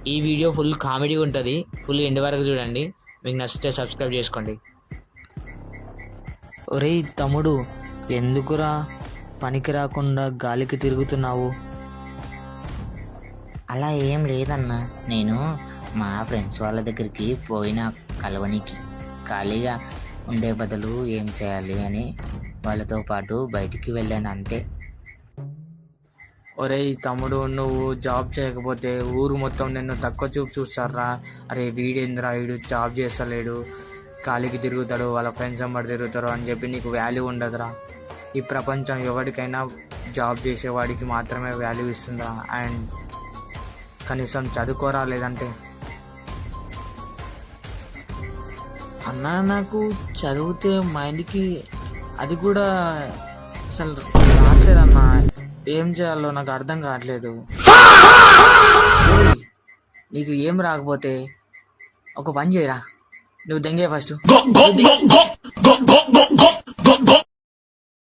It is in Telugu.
ఈ వీడియో ఫుల్ కామెడీ ఉంటుంది, ఫుల్ ఎండ్ వరకు చూడండి. మీకు నచ్చితే సబ్స్క్రైబ్ చేసుకోండి. ఒరేయ్ తమ్ముడు, ఎందుకురా పనికి రాకుండా గాలికి తిరుగుతున్నావు? అలా ఏం లేదన్నా, నేను మా ఫ్రెండ్స్ వాళ్ళ దగ్గరికి పోయిన కలవనికి ఖాళీగా ఉండే బదులు ఏం చేయాలి అని వాళ్ళతో పాటు బయటికి వెళ్ళాను అంతే. ఒరేయ్ తమ్ముడు, నువ్వు జాబ్ చేయకపోతే ఊరు మొత్తం నిన్ను తక్కువ చూపు చూస్తారా. అరే వీడేంద్రా, వీడు జాబ్ చేస్తలేడు, ఖాళీకి తిరుగుతాడు, వాళ్ళ ఫ్రెండ్స్ వెంబడి తిరుగుతారు అని చెప్పి నీకు వాల్యూ ఉండదురా. ఈ ప్రపంచం ఎవరికైనా జాబ్ చేసేవాడికి మాత్రమే వాల్యూ ఇస్తుందా. అండ్ కనీసం చదువుకోరా, లేదంటే అన్నా నాకు చదివితే మైండ్కి అది కూడా అసలు రావట్లేదన్నా. ఏం చేయాలో నాకు అర్థం కావట్లేదు. నీకు ఏం రాకపోతే ఒక పని చేయరా, నువ్వు దెంగే ఫస్ట్.